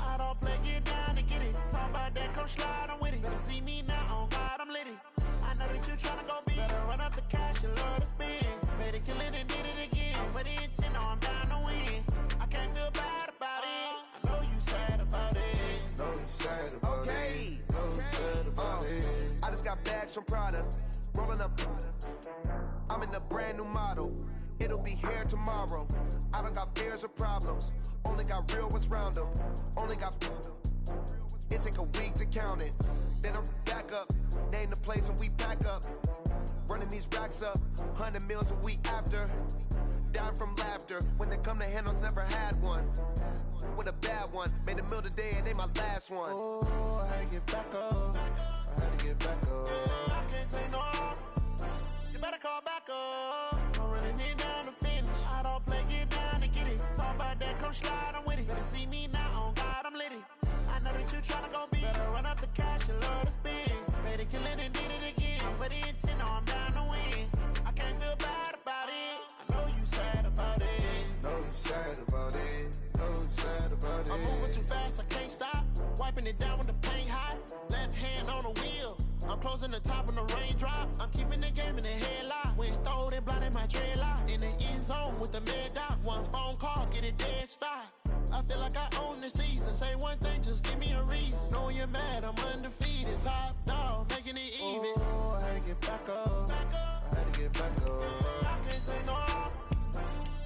I don't play, get down and get it. Talk about that, come slide, I'm with it. Better see me now, on God, I'm litty. I know that you tryna go big. Better run up the cash, you love to spend. Better kill it and did it again. I'm with the intent, no, I'm down to win. I can't feel bad about it. I know you sad about it. Know you sad about it. Know you sad about it. I just got bags from Prada. Rolling up. I'm in a brand new model. It'll be here tomorrow. I don't got fears or problems. Only got real ones round them. Only got. It take a week to count it. Then I'm back up. Name the place and we back up. Running these racks up. 100 meals a week after. Down from laughter. When they come to handles, never had one. With a bad one. Made a meal today and they my last one. Oh, I had to get back up. I had to get back up. I can't take no off. You better call back up. I'm running it down to finish. I don't play, get down and get it. Talk about that, come slide, I'm with it. Better see me now, on God, I'm litty. I know that you tryna go big. Better run up the cash, you love to spend. Better kill it and did it again. I'm with the intent, no, I'm down to win. I can't feel bad about it. I know you sad about it. Know you sad about it. Know you sad about it. I'm moving too fast, I can't stop. Wiping it down with the paint hot. Left hand on the wheel. I'm closing the top when the raindrop. I'm keeping the game in the headlock. When throwed and blinded my dreadlock. In the end zone with the mad dot. One phone call, get it dead stop. I feel like I own the season. Say one thing, just give me a reason. Know you're mad, I'm undefeated. Top dog, making it even. Oh, I had to get back up. I had to get back up. I can't take no off.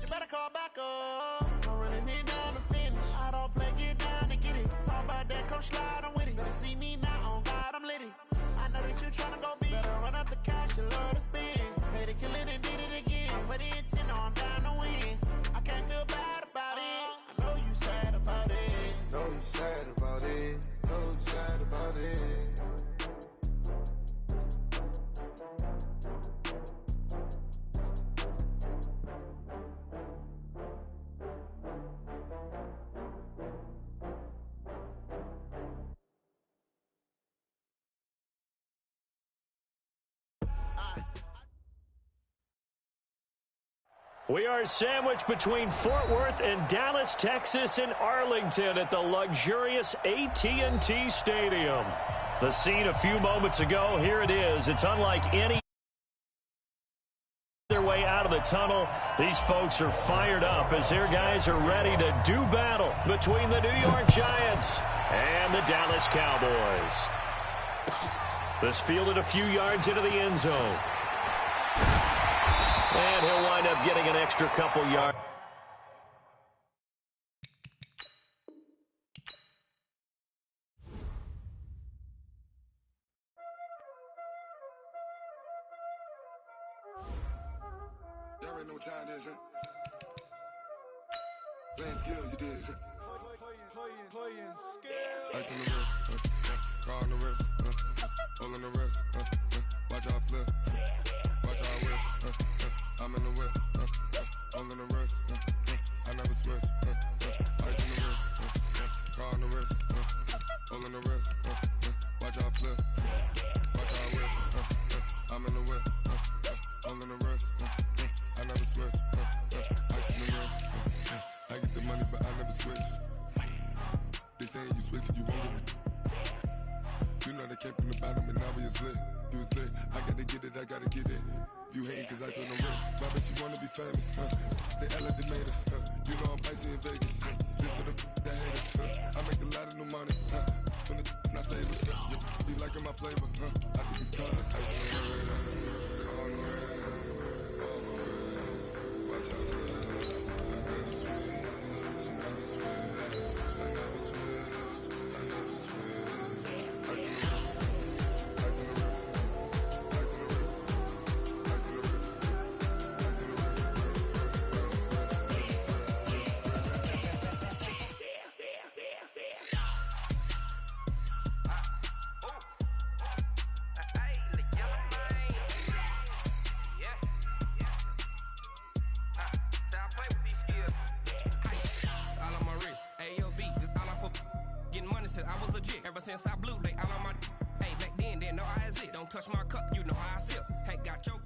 You better call back up. I'm running it down to finish. I don't play, get down and get it. Talk about that, come slide, I'm with it. Better see me now, on God, I'm litty. I know that you tryna go big. Better run up the cash, you love to spend. Better kill it and did it again. I'm with the intent, no, I'm down to win. I can't feel bad about it. I know you sad about it. Know you sad about it. Know you sad about it. We are sandwiched between Fort Worth and Dallas, Texas, and Arlington at the luxurious AT&T Stadium. The scene a few moments ago, here it is. It's unlike any other way out of the tunnel. These folks are fired up as their guys are ready to do battle between the New York Giants and the Dallas Cowboys. This fielded a few yards into the end zone. And he'll wind up getting an extra couple yards. Y'all already know what time it is, huh? Playing skills, you did. Playing skills. Ice on the wrist, car on the wrist, hole on the wrist, watch out flip, watch out whip, I'm in the whip, hole on the wrist, I never switch, ice on the wrist, car on the wrist, hole on the wrist, watch out flip, watch out whip, I'm in the whip, hole on the wrist, I never switch, ice on the wrist, I get the money but I never switch. They saying you switch and you won't get it. You know they came from the bottom and now we is lit. You was lit, I gotta get it, I gotta get it. You hating cause ice on the wrist. Why bet you wanna be famous, They act like they made us, You know I'm icy in Vegas, This for the that hate us, I make a lot of new money, When the not save us, You be liking my flavor, I think it's cause ice on the wrist, on the wrist, on the wrist. Watch out, I never switch, you never switch. I never switch, I never switch. Ice on the wrist, ice on the wrist, ice on the wrist, ice on the wrist, ice on the wrist, all on my wrist, AOB, just all off of getting money since I was legit. Ever since I blew, they all on my hey, back then, didn't know I exist. Don't touch my cup, you know how I sip. Hey, got your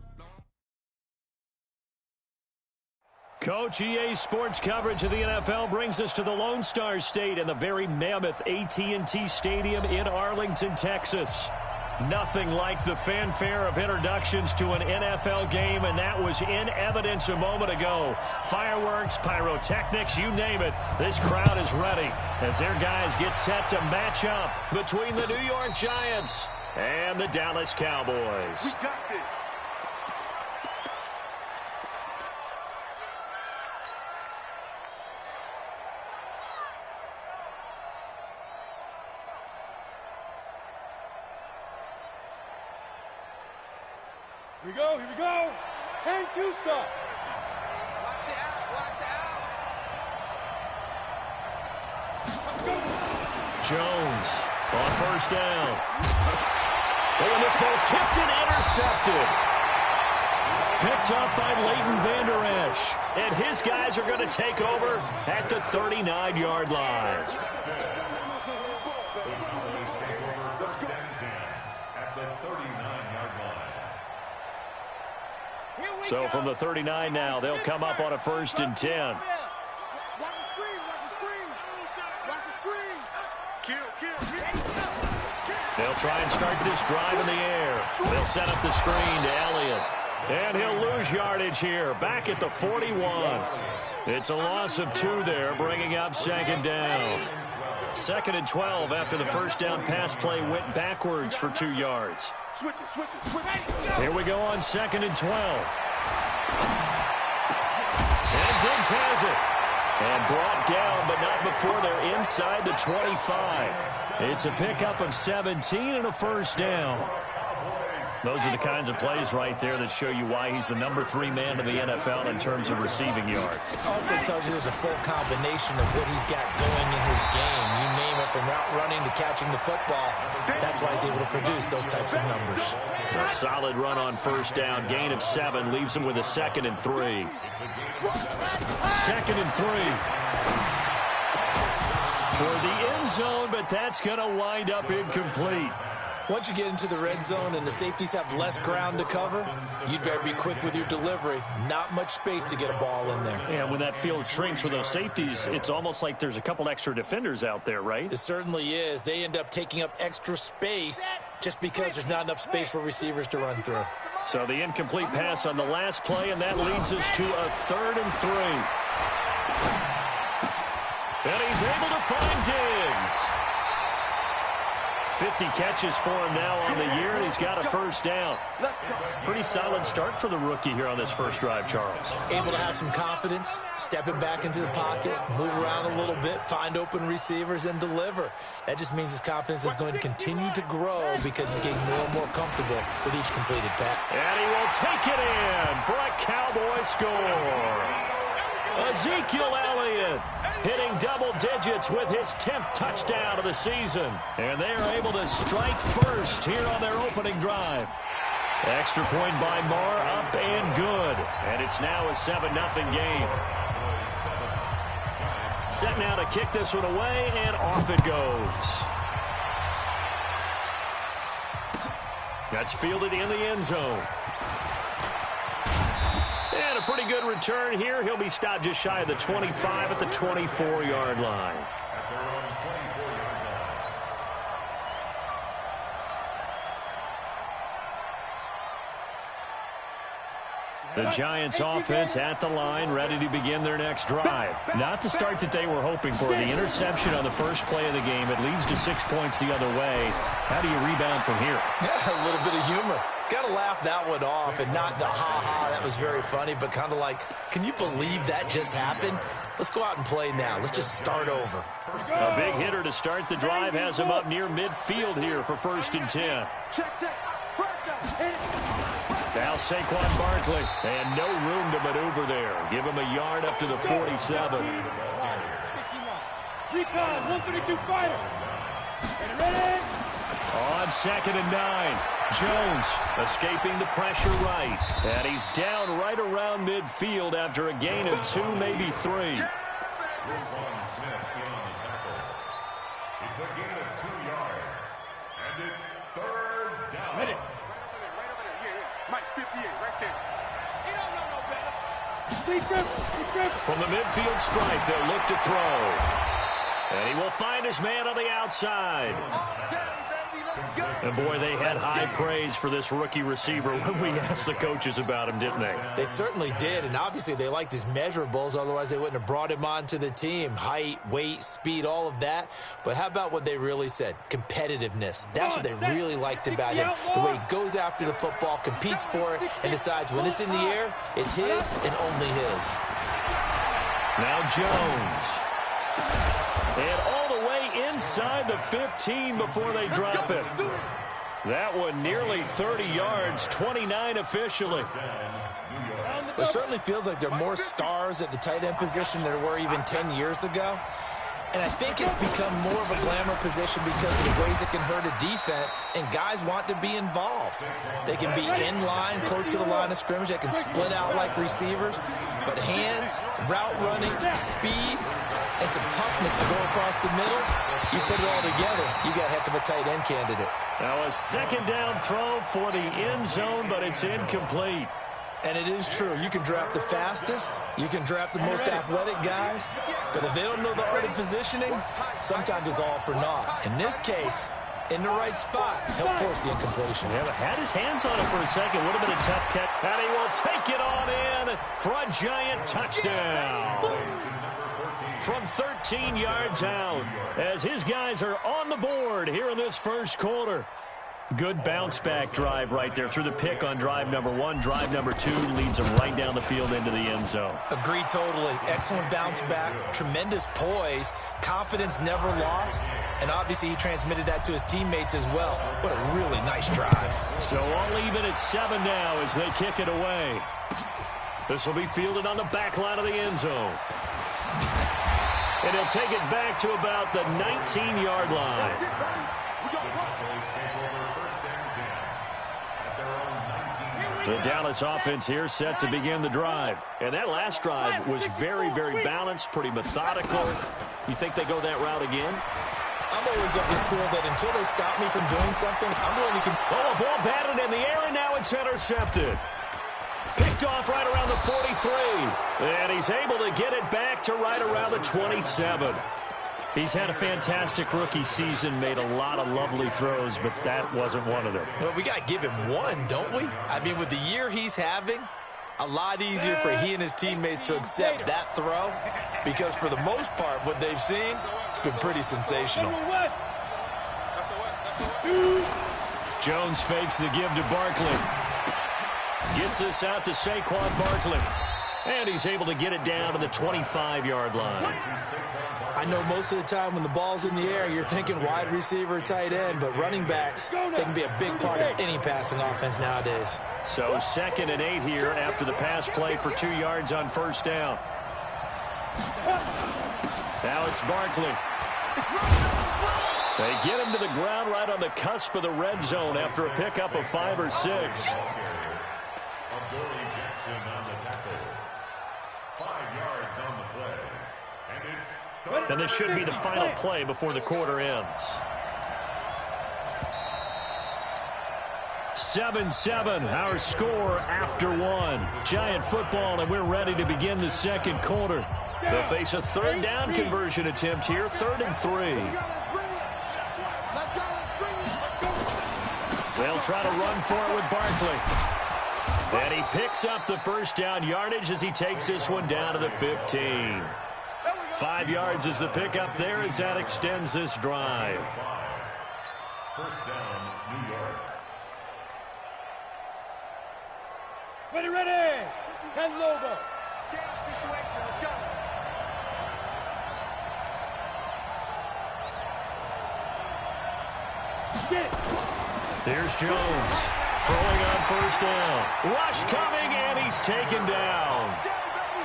Coach, EA Sports coverage of the NFL brings us to the Lone Star State and the very mammoth AT&T Stadium in Arlington, Texas. Nothing like the fanfare of introductions to an NFL game, and that was in evidence a moment ago. Fireworks, pyrotechnics, you name it. This crowd is ready as their guys get set to match up between the New York Giants and the Dallas Cowboys. We got this. Here we go, here we go. 10-2 stop. Watch the out, watch the out. Jones on first down. And this ball's tipped and intercepted. Picked up by Leighton Vander Esch. And his guys are going to take over at the 39-yard line. So from the 39 now, they'll come up on a 1st and 10. Watch the screen, watch the screen. Watch the screen. Kill. They'll try and start this drive in the air. They'll set up the screen to Elliott. And he'll lose yardage here, back at the 41. It's a loss of 2 there, bringing up 2nd down. 2nd and 12 after the first down pass play went backwards for 2 yards. Switch it. Here we go on 2nd and 12. And Diggs has it. And brought down, but not before they're inside the 25. It's a pickup of 17 and a 1st down. Those are the kinds of plays right there that show you why he's the number 3 man in the NFL in terms of receiving yards. Also tells you there's a full combination of what he's got going in his game. You name it, from route running to catching the football. That's why he's able to produce those types of numbers. A solid run on 1st down. Gain of 7 leaves him with a 2nd and 3. 2nd and 3. Toward the end zone, but that's going to wind up incomplete. Once you get into the red zone and the safeties have less ground to cover, you'd better be quick with your delivery. Not much space to get a ball in there. Yeah, when that field shrinks for those safeties, it's almost like there's a couple extra defenders out there, right? It certainly is. They end up taking up extra space just because there's not enough space for receivers to run through. So the incomplete pass on the last play, and that leads us to a 3rd and 3. And he's able to find Diggs. 50 catches for him now on the year, and he's got a 1st down. Pretty solid start for the rookie here on this first drive, Charles. Able to have some confidence, stepping back into the pocket, move around a little bit, find open receivers, and deliver. That just means his confidence is going to continue to grow because he's getting more and more comfortable with each completed pass. And he will take it in for a Cowboy score. Ezekiel Elliott hitting double digits with his 10th touchdown of the season. And they are able to strike first here on their opening drive. Extra point by Marr, up and good. And it's now a 7-0 game. Set now to kick this one away, and off it goes. That's fielded in the end zone. And a pretty good return here. He'll be stopped just shy of the 25 at the 24-yard line. The Giants offense at the line, ready to begin their next drive. Not the start that they were hoping for. The interception on the first play of the game. It leads to 6 points the other way. How do you rebound from here? Yeah, a little bit of humor. Got to laugh that one off, and not the ha-ha, that was very funny, but kind of like, can you believe that just happened? Let's go out and play now. Let's just start over. A big hitter to start the drive has him up near midfield here for 1st and 10. Check. Now Saquon Barkley, and no room to maneuver there. Give him a yard up to the 47. Recon, 132 fighter. Ready? On 2nd and 9, Jones escaping the pressure right. And he's down right around midfield after a gain of 2, maybe 3. It's a gain of 2 yards, and it's 3rd down. Ready? Right over there. Yeah. Mike 58, right there. He don't know no better. From the midfield stripe, they'll look to throw. And he will find his man on the outside. And, boy, they had high praise for this rookie receiver when we asked the coaches about him, didn't they? They certainly did, and obviously they liked his measurables. Otherwise, they wouldn't have brought him onto the team. Height, weight, speed, all of that. But how about what they really said? Competitiveness. That's what they really liked about him. The way he goes after the football, competes for it, and decides when it's in the air, it's his and only his. Now Jones. And all the way inside the 15 before they drop it. That one nearly 30 yards, 29 officially. It certainly feels like there are more stars at the tight end position than there were even 10 years ago. And I think it's become more of a glamour position because of the ways it can hurt a defense, and guys want to be involved. They can be in line, close to the line of scrimmage. They can split out like receivers. But hands, route running, speed, and some toughness to go across the middle, you put it all together, you got a heck of a tight end candidate. Now a second down throw for the end zone, but it's incomplete. And it is true. You can draft the fastest. You can draft the most athletic guys. But if they don't know the art of positioning, sometimes it's all for naught. In this case, in the right spot, help force the incompletion. Yeah, but had his hands on it for a second. Would have been a tough catch. And he will take it on in for a giant touchdown. From 13 yards out, as his guys are on the board here in this first quarter. Good bounce-back drive right there through the pick on drive number 1. Drive number 2 leads them right down the field into the end zone. Agree totally. Excellent bounce-back, tremendous poise, confidence never lost, and obviously he transmitted that to his teammates as well. What a really nice drive. So all even at 7 now as they kick it away. This will be fielded on the back line of the end zone. And he'll take it back to about the 19-yard line. The Dallas offense here set to begin the drive. And that last drive was very, very balanced, pretty methodical. You think they go that route again? I'm always of the school that until they stop me from doing something, I'm willing to... Oh, a ball batted in the air, and now it's intercepted. Picked off right around the 43. And he's able to get it back to right around the 27. He's had a fantastic rookie season, made a lot of lovely throws, but that wasn't one of them. Well, we got to give him one, don't we? I mean, with the year he's having, a lot easier for he and his teammates to accept that throw because for the most part, what they've seen, it's been pretty sensational. Jones fakes the give to Barkley. Gets this out to Saquon Barkley. And he's able to get it down to the 25-yard line. I know most of the time when the ball's in the air, you're thinking wide receiver, tight end, but running backs, they can be a big part of any passing offense nowadays. So 2nd and 8 here after the pass play for 2 yards on first down. Now it's Barkley. They get him to the ground right on the cusp of the red zone after a pickup of 5 or 6. And this should be the final play before the quarter ends. 7-7, our score after 1. Giant football, and we're ready to begin the second quarter. They'll face a third down conversion attempt here, 3rd and 3. They'll try to run for it with Barkley. And he picks up the first down yardage as he takes this one down to the 15. 5 yards is the pickup there as that extends this drive. First down, New York. Ready. 10 Lobo. Scan situation. Let's go. Here's Jones throwing on first down. Rush coming, and he's taken down.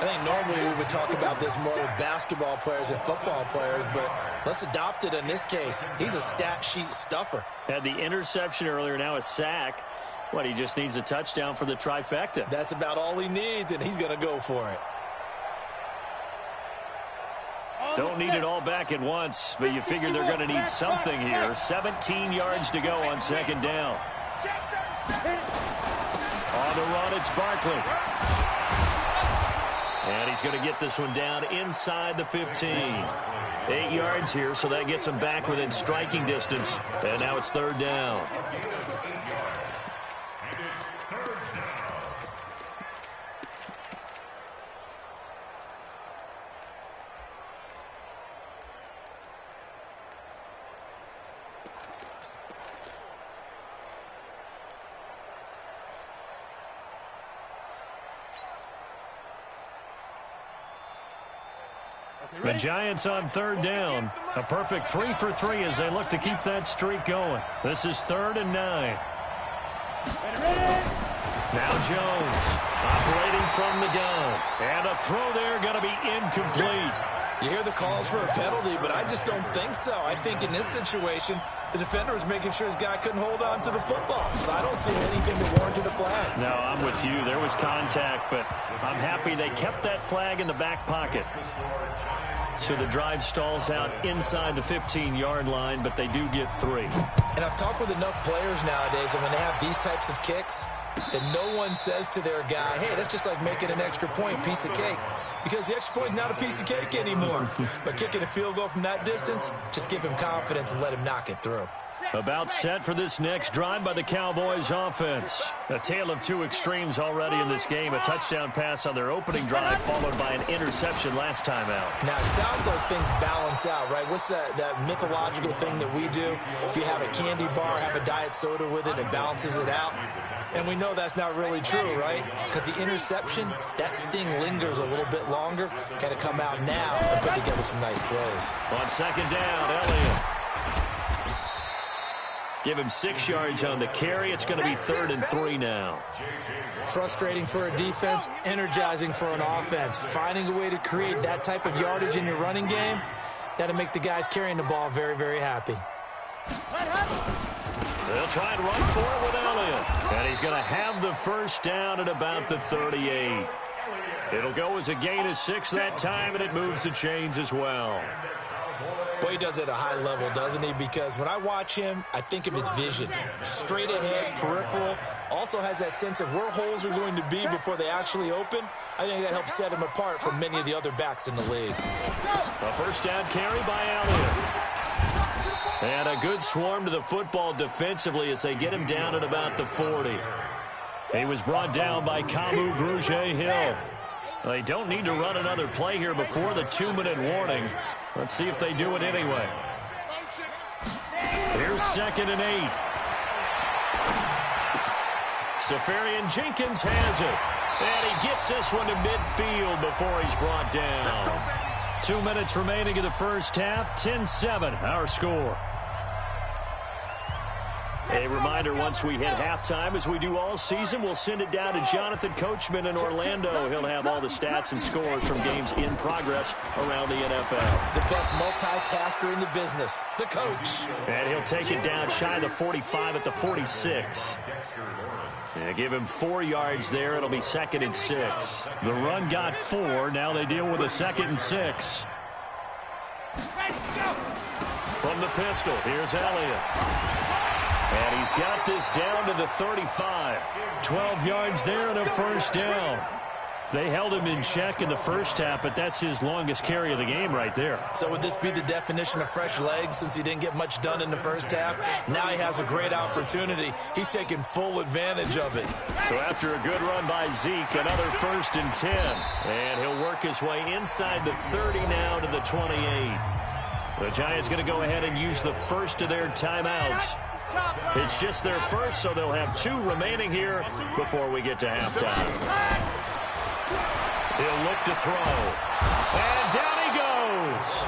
I think normally we would talk about this more with basketball players and football players, but let's adopt it in this case. He's a stat sheet stuffer. Had the interception earlier, now a sack. What, he just needs a touchdown for the trifecta. That's about all he needs, and he's going to go for it. Don't need it all back at once, but you figure they're going to need something here. 17 yards to go on second down. On the run, it's Barkley. And he's going to get this one down inside the 15. 8 yards here, so that gets him back within striking distance. And now it's third down. The Giants on third down. A perfect 3 for 3 as they look to keep that streak going. This is 3rd and 9. Now Jones operating from the gun. And a throw there going to be incomplete. You hear the calls for a penalty, but I just don't think so. I think in this situation, the defender was making sure his guy couldn't hold on to the football. So I don't see anything that warranted a flag. No, I'm with you. There was contact, but I'm happy they kept that flag in the back pocket. So the drive stalls out inside the 15-yard line, but they do get 3. And I've talked with enough players nowadays, and when they have these types of kicks, that no one says to their guy, hey, that's just like making an extra point, piece of cake. Because the extra point is not a piece of cake anymore. But kicking a field goal from that distance, just give him confidence and let him knock it through. About set for this next drive by the Cowboys offense. A tale of two extremes already in this game. A touchdown pass on their opening drive followed by an interception last time out. Now, it sounds like things balance out, right? What's that mythological thing that we do? If you have a candy bar, have a diet soda with it, it balances it out. And we know that's not really true, right? Because the interception, that sting lingers a little bit longer. Got to come out now and put together some nice plays. On second down, Elliott. Give him 6 yards on the carry. It's going to be 3rd and 3 now. Frustrating for a defense, energizing for an offense. Finding a way to create that type of yardage in your running game, that'll make the guys carrying the ball very, very happy. They'll try and run for it with Elliott. And he's going to have the first down at about the 38. It'll go as a gain of 6 that time, and it moves the chains as well. Boy, he does it at a high level, doesn't he? Because when I watch him, I think of his vision. Straight ahead, peripheral. Also has that sense of where holes are going to be before they actually open. I think that helps set him apart from many of the other backs in the league. A first down carry by Elliott. And a good swarm to the football defensively as they get him down at about the 40. He was brought down by Kamu Grugier-Hill. They don't need to run another play here before the 2-minute warning. Let's see if they do it anyway. Here's 2nd and 8. Safarian Jenkins has it. And he gets this one to midfield before he's brought down. 2 minutes remaining in the first half. 10-7, our score. A reminder, once we hit halftime, as we do all season, we'll send it down to Jonathan Coachman in Orlando. He'll have all the stats and scores from games in progress around the NFL. The best multitasker in the business, the coach. And he'll take it down shy of the 45 at the 46. And give him 4 yards there. It'll be 2nd and 6. The run got 4. Now they deal with a 2nd and 6. From the pistol, here's Elliott. And he's got this down to the 35. 12 yards there and a first down. They held him in check in the first half, but that's his longest carry of the game right there. So would this be the definition of fresh legs since he didn't get much done in the first half? Now he has a great opportunity. He's taking full advantage of it. So after a good run by Zeke, another 1st and 10. And he'll work his way inside the 30 now to the 28. The Giants going to go ahead and use the first of their timeouts. It's just their first, so they'll have 2 remaining here before we get to halftime. He'll look to throw. And down he goes.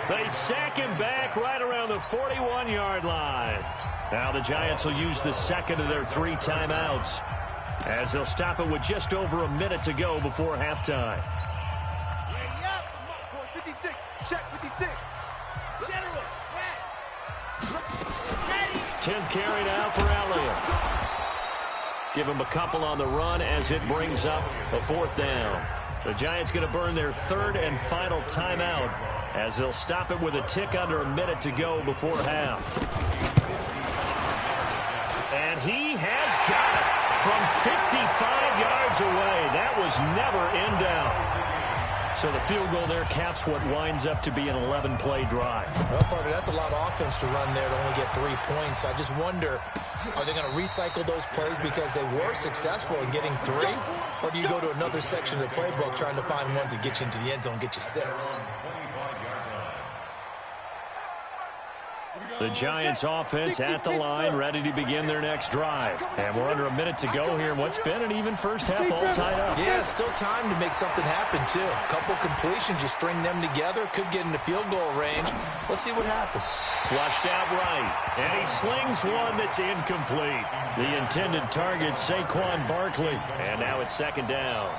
They sack him back right around the 41-yard line. Now the Giants will use the 2nd of their 3 timeouts as they'll stop it with just over a minute to go before halftime. 56. Check 56. General. 10th carry now for Elliott. Give him a couple on the run as it brings up a 4th down. The Giants going to burn their 3rd and final timeout as they'll stop it with a tick under a minute to go before half. And he has got it from 55 yards away. That was never in doubt. So the field goal there caps what winds up to be an 11-play drive. Well, partner, that's a lot of offense to run there to only get 3 points. I just wonder, are they going to recycle those plays because they were successful in getting 3? Or do you go to another section of the playbook trying to find ones that get you into the end zone and get you 6? The Giants offense at the line, ready to begin their next drive. And we're under a minute to go here in what's been an even first half, all tied up. Yeah, still time to make something happen, too. A couple completions, you string them together, could get into field goal range. Let's see what happens. Flushed out right, and he slings one that's incomplete. The intended target, Saquon Barkley. And now it's second down.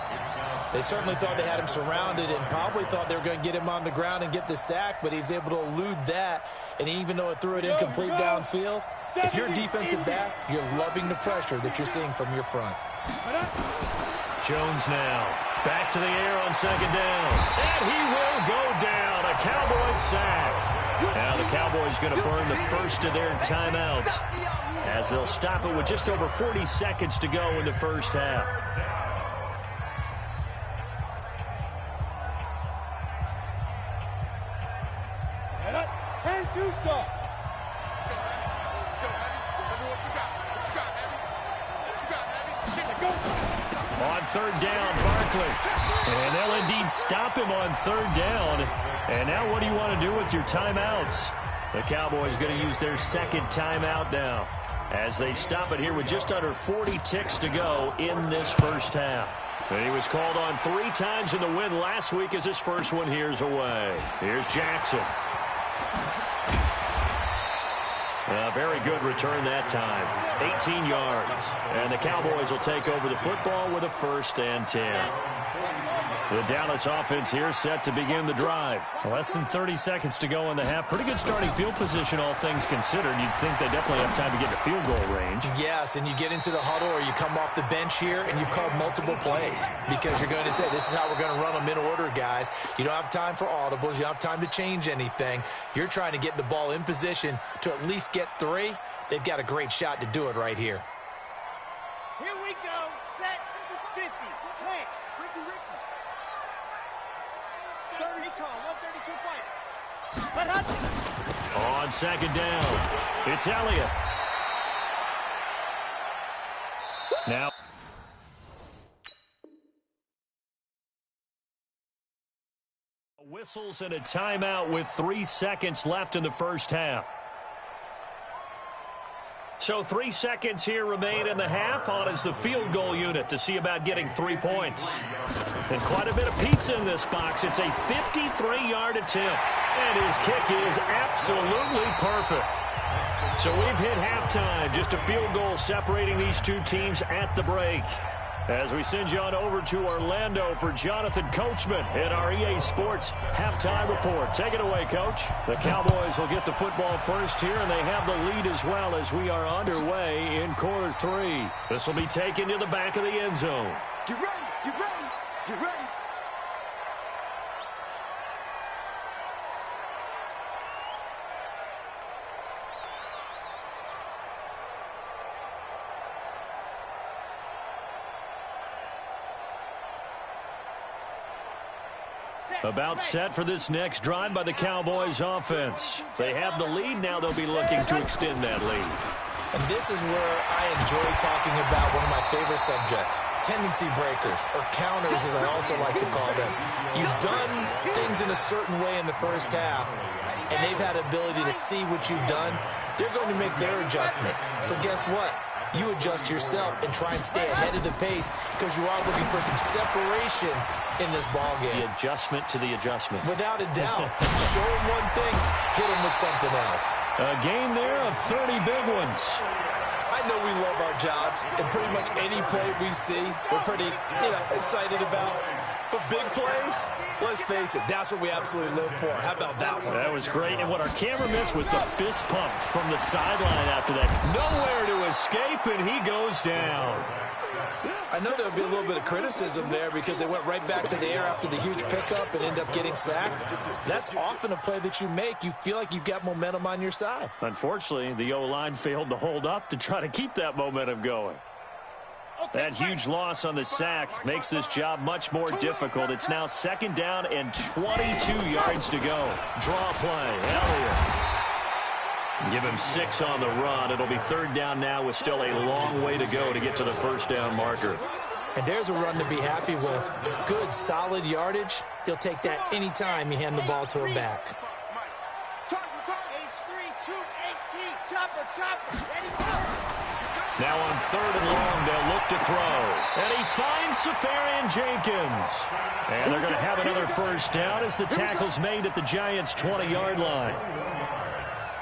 They certainly thought they had him surrounded and probably thought they were going to get him on the ground and get the sack, but he was able to elude that. And even though it threw it incomplete downfield, if you're a defensive back, you're loving the pressure that you're seeing from your front. Jones now back to the air on second down. And he will go down. A Cowboys sack. Now the Cowboys going to burn the first of their timeouts as they'll stop it with just over 40 seconds to go in the first half. On third down, Barkley. And they'll indeed stop him on third down. And now what do you want to do with your timeouts? The Cowboys going to use their second timeout now as they stop it here with just under 40 ticks to go in this first half. And he was called on 3 times in the win last week as his first one here's away. Here's Jackson. A very good return that time. 18 yards. And the Cowboys will take over the football with a 1st and 10. The Dallas offense here set to begin the drive. Less than 30 seconds to go in the half. Pretty good starting field position, all things considered. You'd think they definitely have time to get to field goal range. Yes, and you get into the huddle or you come off the bench here and you've called multiple plays because you're going to say, this is how we're going to run them in order, guys. You don't have time for audibles. You don't have time to change anything. You're trying to get the ball in position to at least get 3. They've got a great shot to do it right here. Here we go. Set 50. Plant. 30 call. 132 fight. On second down, it's Elliott. Now. Whistles and a timeout with 3 seconds left in the first half. So 3 seconds here remain in the half. On is the field goal unit to see about getting 3 points. And quite a bit of pizza in this box. It's a 53-yard attempt. And his kick is absolutely perfect. So we've hit halftime. Just a field goal separating these two teams at the break. As we send you on over to Orlando for Jonathan Coachman in our EA Sports Halftime Report. Take it away, Coach. The Cowboys will get the football first here, and they have the lead as well as we are underway in quarter 3. This will be taken to the back of the end zone. Get ready, get ready, get ready. About set for this next drive by the Cowboys offense. They have the lead. Now they'll be looking to extend that lead. And this is where I enjoy talking about one of my favorite subjects, tendency breakers, or counters as I also like to call them. You've done things in a certain way in the first half, and they've had the ability to see what you've done. They're going to make their adjustments. So guess what? You adjust yourself and try and stay ahead of the pace because you are looking for some separation in this ball game. The adjustment to the adjustment. Without a doubt. Show them one thing, hit them with something else. A game there of 30 big ones. I know we love our jobs, and pretty much any play we see, we're pretty, excited about. But big plays, let's face it, that's what we absolutely live for. How about that one? That was great, and what our camera missed was the fist pump from the sideline after that. Nowhere to escape, and he goes down. I know there would be a little bit of criticism there because they went right back to the air after the huge pickup and end up getting sacked. That's often a play that you make. You feel like you've got momentum on your side. Unfortunately, the O-line failed to hold up to try to keep that momentum going. That huge loss on the sack makes this job much more difficult. It's now 2nd down and 22 yards to go. Draw play, Elliott. Give him 6 on the run. It'll be 3rd down now with still a long way to go to get to the 1st down marker. And there's a run to be happy with. Good, solid yardage. He'll take that any time you hand the ball to a back. Now on 3rd and long, they'll look to throw. And he finds Safarian Jenkins. And they're going to have another 1st down as the tackle's made at the Giants' 20-yard line.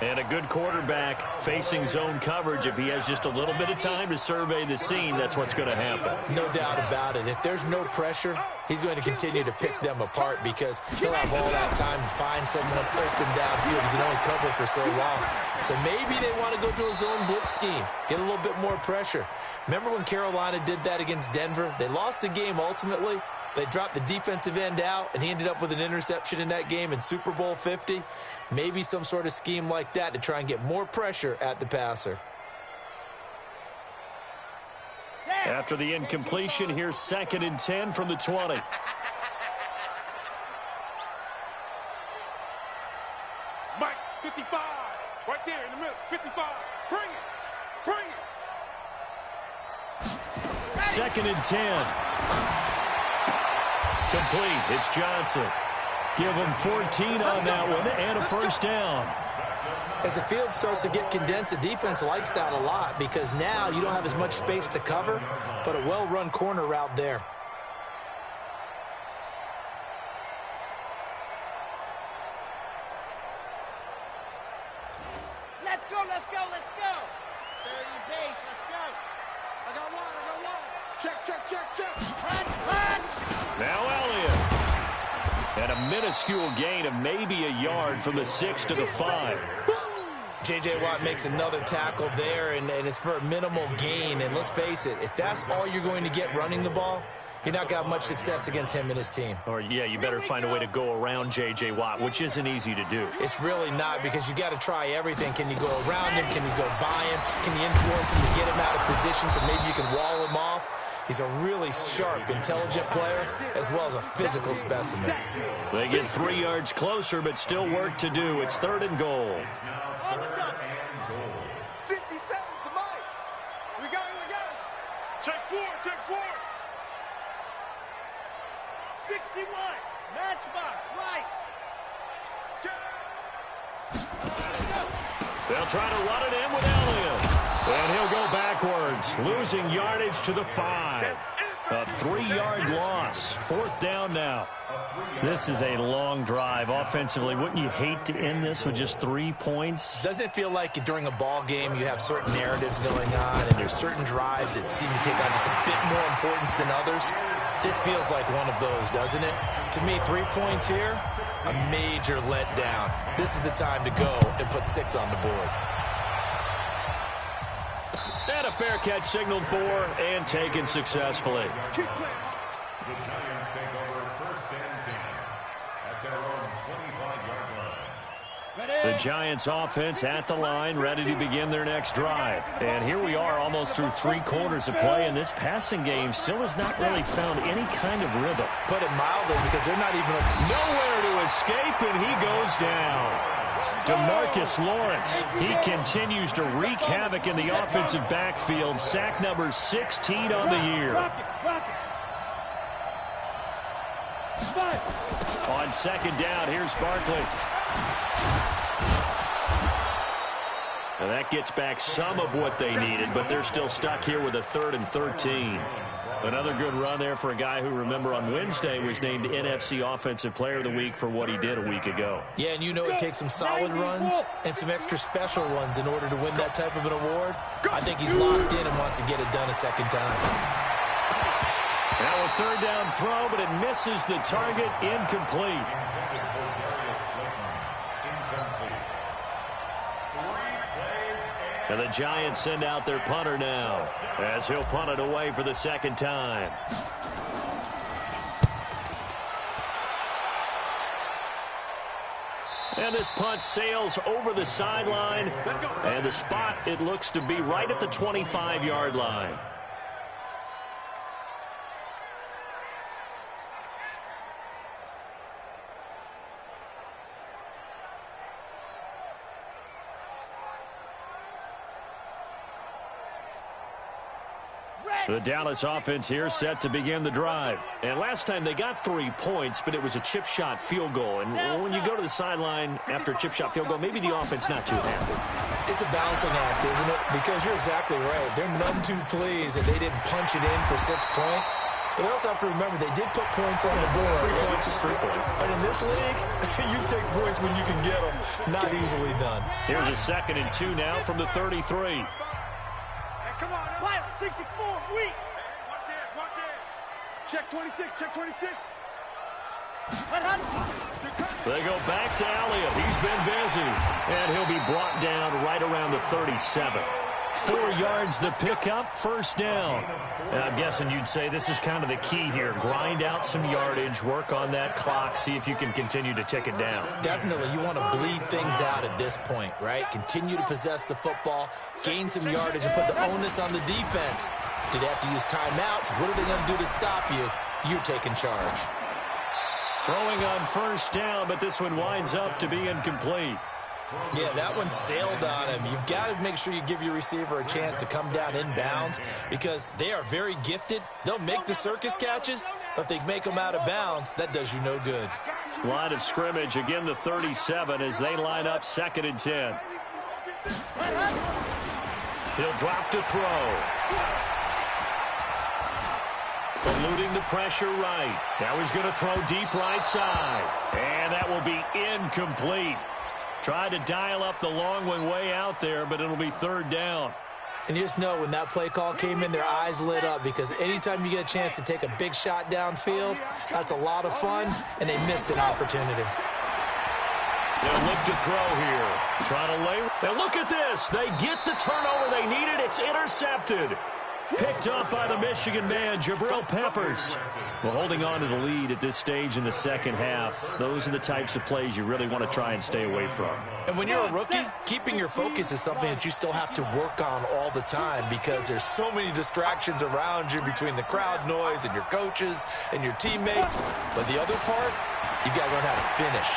And a good quarterback facing zone coverage. If he has just a little bit of time to survey the scene, that's what's going to happen. No doubt about it. If there's no pressure, he's going to continue to pick them apart because he'll have all that time to find someone open downfield. He can only cover for so long. So maybe they want to go to a zone blitz scheme, get a little bit more pressure. Remember when Carolina did that against Denver? They lost the game ultimately. They dropped the defensive end out, and he ended up with an interception in that game in Super Bowl 50. Maybe some sort of scheme like that to try and get more pressure at the passer. After the incompletion, here's 2nd and 10 from the 20. Mike, 55. Right there in the middle. 55. Bring it. 2nd and 10. Complete. It's Johnson. Give him 14 on that one and a 1st down. As the field starts to get condensed, the defense likes that a lot because now you don't have as much space to cover, but a well-run corner route there. Let's go. 30 base, let's go. I got one. Check. Run. Now Elliott. And a minuscule gain of maybe a yard from the 6 to the 5. J.J. Watt makes another tackle there, and it's for a minimal gain. And let's face it, if that's all you're going to get running the ball, you're not going to have much success against him and his team. Or, yeah, you better find a way to go around J.J. Watt, which isn't easy to do. It's really not because you got to try everything. Can you go around him? Can you go by him? Can you influence him to get him out of position so maybe you can wall him off? He's a really sharp, intelligent player as well as a physical specimen. They get 3 yards closer, but still work to do. It's 3rd and goal. 57 to Mike. We go. Take 4. 61. Matchbox, light. They'll try to run it in with Elliott. And he'll go backwards, losing yardage to the 5. A 3-yard loss. 4th down now. This is a long drive offensively. Wouldn't you hate to end this with just 3 points? Doesn't it feel like during a ball game you have certain narratives going on and there's certain drives that seem to take on just a bit more importance than others? This feels like one of those, doesn't it? To me, 3 points here, a major letdown. This is the time to go and put 6 on the board. And a fair catch signaled for and taken successfully. The Giants take over 1st and 10 at their own 25-yard line. The Giants offense at the line, ready to begin their next drive. And here we are almost through 3 quarters of play, and this passing game still has not really found any kind of rhythm. Put it mildly because they're not even... Nowhere to escape, and he goes down. DeMarcus Lawrence, he continues to wreak havoc in the offensive backfield. Sack number 16 on the year. On 2nd down, here's Barkley. And that gets back some of what they needed, but they're still stuck here with a 3rd and 13. Another good run there for a guy who, remember, on Wednesday was named NFC Offensive Player of the Week for what he did a week ago. Yeah, and you know it takes some solid runs and some extra special ones in order to win that type of an award. I think he's locked in and wants to get it done a 2nd time. Now a 3rd down throw, but it misses the target. Incomplete. And the Giants send out their punter now as he'll punt it away for the 2nd time. And this punt sails over the sideline, and the spot, it looks to be right at the 25-yard line. The Dallas offense here set to begin the drive. And last time they got 3 points, but it was a chip shot field goal. And when you go to the sideline after a chip shot field goal, maybe the offense not too happy. It's a balancing act, isn't it? Because you're exactly right. They're none too pleased that they didn't punch it in for 6 points. But they also have to remember they did put points on the board. 3 points is 3 points. And in this league, you take points when you can get them. Not easily done. Here's a 2nd and 2 now from the 33. Come on, 64, weak. Watch it. Check 26, check 26. They go back to Elliott. He's been busy. And he'll be brought down right around the 37. 4 yards the pickup, 1st down. And I'm guessing you'd say this is kind of the key here. Grind out some yardage, work on that clock, see if you can continue to tick it down. Definitely, you want to bleed things out at this point, right? Continue to possess the football, gain some yardage, and put the onus on the defense. Do they have to use timeouts? What are they going to do to stop you? You're taking charge. Throwing on 1st down, but this one winds up to be incomplete. Yeah, that one sailed on him. You've got to make sure you give your receiver a chance to come down inbounds because they are very gifted. They'll make the circus catches, but if they make them out of bounds, that does you no good. Line of scrimmage, again the 37 as they line up 2nd and 10. He'll drop to throw. Eluding the pressure right. Now he's going to throw deep right side. And that will be incomplete. Tried to dial up the long one way out there, but it'll be 3rd down. And you just know when that play call came in, their eyes lit up because anytime you get a chance to take a big shot downfield, that's a lot of fun, and they missed an opportunity. They'll look to throw here. Try to lay. Now look at this. They get the turnover they needed. It's intercepted. Picked up by the Michigan man, Jabril Peppers. Well, holding on to the lead at this stage in the 2nd half, those are the types of plays you really want to try and stay away from. And when you're a rookie, keeping your focus is something that you still have to work on all the time because there's so many distractions around you between the crowd noise and your coaches and your teammates. But the other part, you've got to learn how to finish.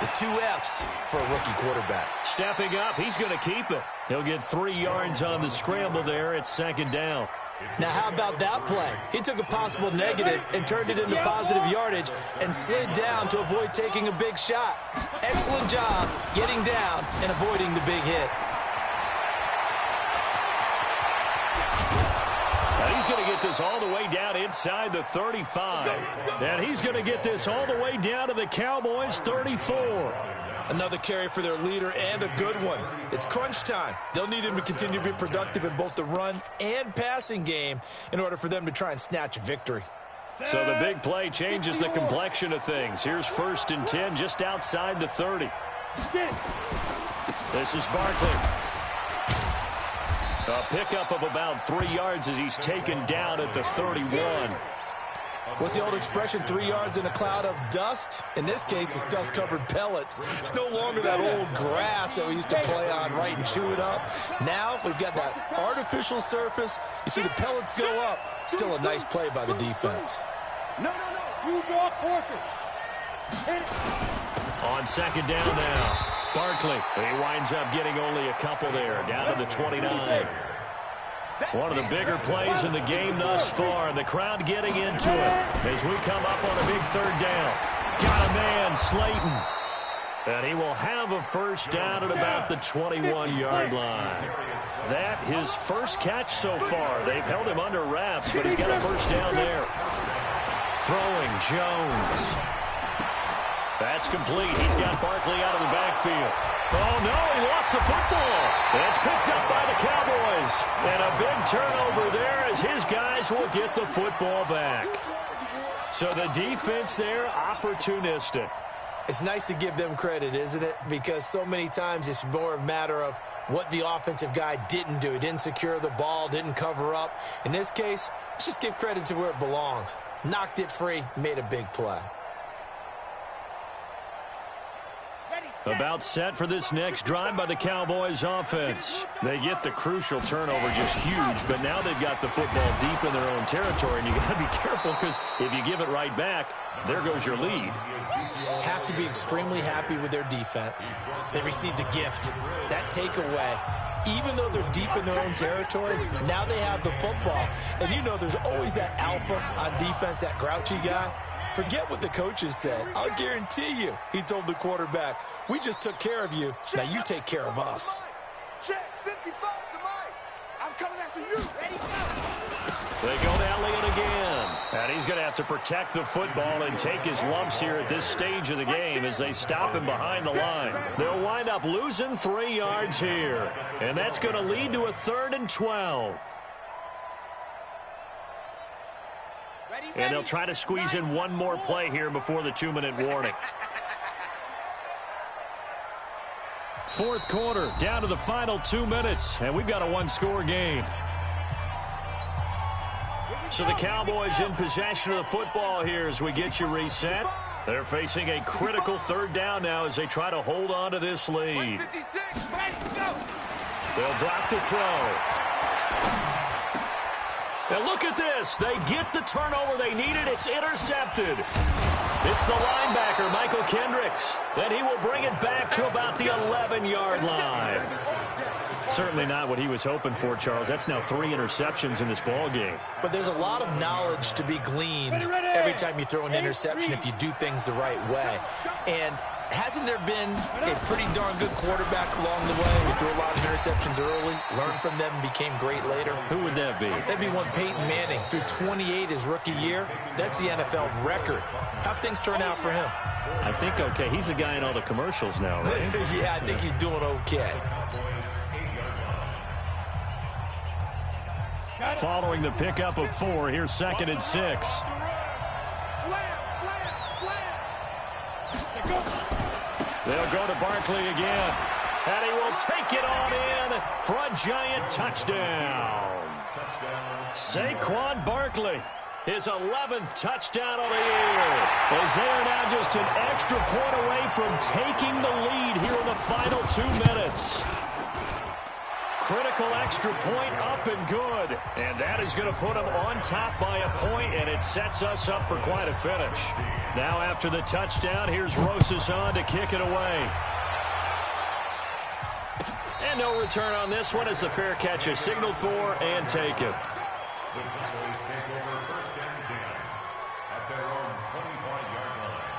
The 2 F's for a rookie quarterback. Stepping up, he's going to keep it. He'll get 3 yards on the scramble there at 2nd down. Now, how about that play? He took a possible negative and turned it into positive yardage and slid down to avoid taking a big shot. Excellent job getting down and avoiding the big hit. And he's going to get this all the way down inside the 35. And he's going to get this all the way down to the Cowboys' 34. Another carry for their leader and a good one. It's crunch time. They'll need him to continue to be productive in both the run and passing game in order for them to try and snatch a victory. So the big play changes the complexion of things. Here's 1st and 10 just outside the 30. This is Barkley. A pickup of about 3 yards as he's taken down at the 31. What's the old expression, 3 yards in a cloud of dust? In this case, it's dust-covered pellets. It's no longer that old grass that we used to play on, right, and chew it up. Now we've got that artificial surface. You see the pellets go up. Still a nice play by the defense. No. You draw forfeit. On 2nd down now. Barkley. He winds up getting only a couple there, down to the 29. One of the bigger plays in the game thus far, and the crowd getting into it as we come up on a big 3rd down. Got a man, Slayton. And he will have a 1st down at about the 21-yard line. That his first catch so far. They've held him under wraps, but he's got a 1st down there. Throwing, Jones. That's complete. He's got Barkley out of the backfield. Oh, no, he lost the football. And it's picked up by the Cowboys. And a big turnover there as his guys will get the football back. So the defense there, opportunistic. It's nice to give them credit, isn't it? Because so many times it's more a matter of what the offensive guy didn't do. He didn't secure the ball, didn't cover up. In this case, let's just give credit to where it belongs. Knocked it free, made a big play. About set for this next drive by the Cowboys offense. They get the crucial turnover, just huge, but now they've got the football deep in their own territory, and you got to be careful because if you give it right back, there goes your lead. Have to be extremely happy with their defense. They received a gift. That takeaway, even though they're deep in their own territory, now they have the football. And you know there's always that alpha on defense, that grouchy guy. Forget what the coaches said. I'll guarantee you, he told the quarterback, we just took care of you. Now you take care of us. Check, 55 to Mike. I'm coming after you. Ready, go. They go to Elliott again. And he's going to have to protect the football and take his lumps here at this stage of the game as they stop him behind the line. They'll wind up losing 3 yards here. And that's going to lead to a 3rd and 12. And they'll try to squeeze in one more play here before the 2-minute warning. 4th quarter, down to the final 2 minutes, and we've got a 1-score game. So the Cowboys in possession of the football here as we get you reset. They're facing a critical 3rd down now as they try to hold on to this lead. They'll drop the throw. Now look at this. They get the turnover they needed. It's intercepted. It's the linebacker, Michael Kendricks. Then he will bring it back to about the 11-yard line. Certainly not what he was hoping for, Charles. That's now 3 interceptions in this ball game. But there's a lot of knowledge to be gleaned every time you throw an interception if you do things the right way. And hasn't there been a pretty darn good quarterback along the way who threw a lot of interceptions early, learned from them, and became great later? Who would that be? That'd be one Peyton Manning. Threw 28 his rookie year. That's the NFL record. How'd things turn out for him? I think okay. He's the guy in all the commercials now, right? Yeah, I think he's doing okay. Following the pickup of 4, here's 2nd and 6. They'll go to Barkley again. And he will take it on in for a giant touchdown. Saquon Barkley, his 11th touchdown of the year. As they are now just an extra point away from taking the lead here in the final 2 minutes. Critical extra point up and good. And that is going to put them on top by a point, and it sets us up for quite a finish. Now after the touchdown, here's Rosas on to kick it away. And no return on this one as the fair catch is signaled for and taken. The Cowboys take over 1st and 10 at their own 25-yard line.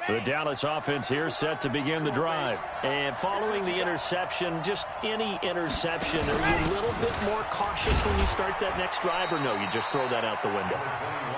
The Dallas offense here set to begin the drive. And following the interception, just any interception, are you a little bit more cautious when you start that next drive, or no, you just throw that out the window?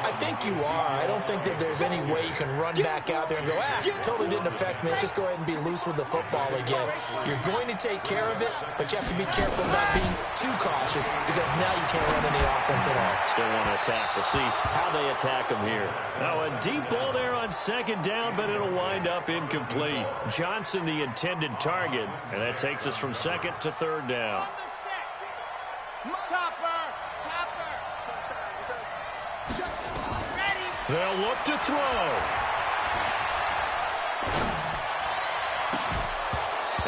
I think you are. I don't think that there's any way you can run back out there and go, totally didn't affect me. Let's just go ahead and be loose with the football again. You're going to take care of it, but you have to be careful about being too cautious because now you can't run any offense at all. Still want to attack. We'll see how they attack them here. Now a deep ball there on 2nd down, but it'll wind up incomplete. Johnson the intended target, and that takes us from 2nd to 3rd down. They'll look to throw.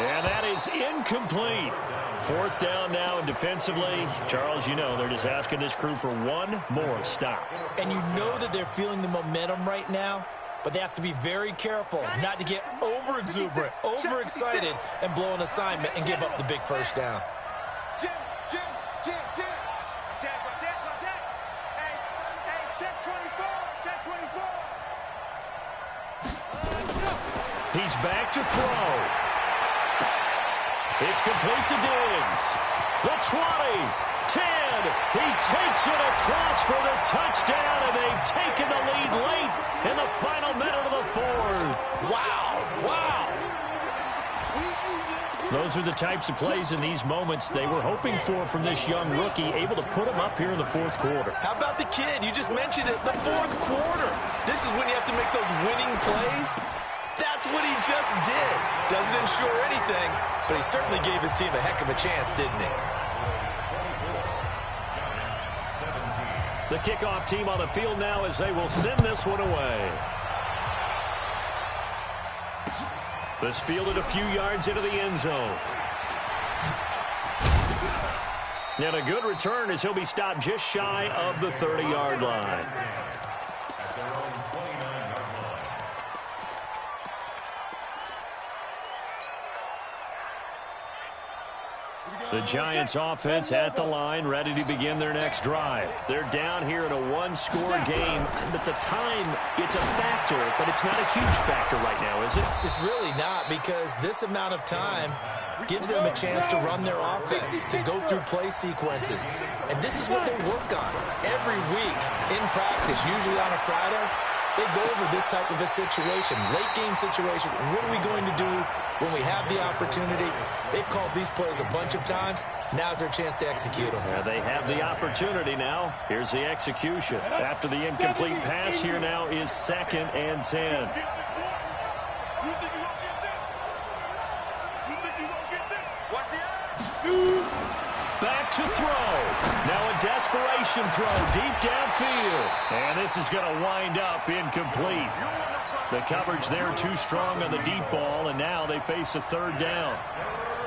And that is incomplete. 4th down now, and defensively, Charles, you know, they're just asking this crew for one more stop. And you know that they're feeling the momentum right now, but they have to be very careful not to get over-exuberant, overexcited, and blow an assignment and give up the big 1st down. Jim. Check. Hey, check 24. Check 24. He's back to throw. It's complete to Diggs. The 20, 10. He takes it across for the touchdown, and they've taken the lead late in the final minute of the 4th. Wow. Those are the types of plays in these moments they were hoping for from this young rookie, able to put him up here in the 4th quarter. How about the kid? You just mentioned it, the 4th quarter. This is when you have to make those winning plays. That's what he just did. Doesn't ensure anything, but he certainly gave his team a heck of a chance, didn't he? The kickoff team on the field now as they will send this one away. This fielded a few yards into the end zone. And a good return as he'll be stopped just shy of the 30-yard line. The Giants offense at the line, ready to begin their next drive. They're down here in a one-score game. At the time, it's a factor, but it's not a huge factor right now, is it? It's really not, because this amount of time gives them a chance to run their offense, to go through play sequences. And this is what they work on every week in practice, usually on a Friday. They go over this type of a situation, late game situation. What are we going to do when we have the opportunity? They've called these plays a bunch of times. Now's their chance to execute them. Yeah, they have the opportunity now. Here's the execution. After the incomplete pass, here now is 2nd and 10. Back to throw. Now a desperation throw deep downfield. And this is going to wind up incomplete. The coverage there too strong on the deep ball, and now they face a 3rd down.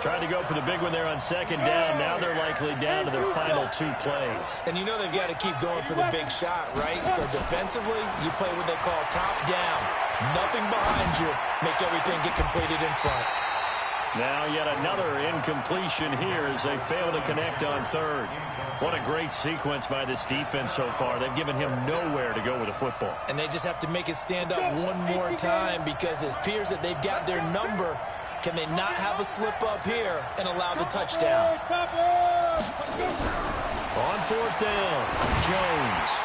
Tried to go for the big one there on 2nd down. Now they're likely down to their final 2 plays. And you know they've got to keep going for the big shot, right? So defensively, you play what they call top down. Nothing behind you. Make everything get completed in front. Now yet another incompletion here as they fail to connect on 3rd. What a great sequence by this defense so far. They've given him nowhere to go with the football. And they just have to make it stand up one more time, because it appears that they've got their number. Can they not have a slip up here and allow the touchdown? On 4th down, Jones.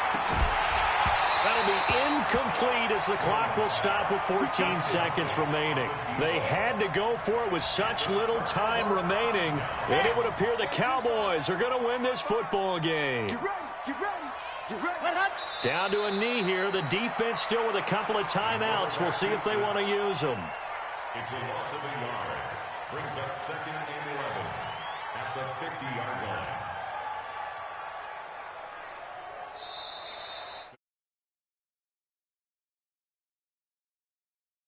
That'll be incomplete as the clock will stop with 14 seconds remaining. They had to go for it with such little time remaining, and it would appear the Cowboys are going to win this football game. Down to a knee here. The defense still with a couple of timeouts. We'll see if they want to use them. It's a loss of a yard. Brings up 2nd and 11 at the 50-yard line.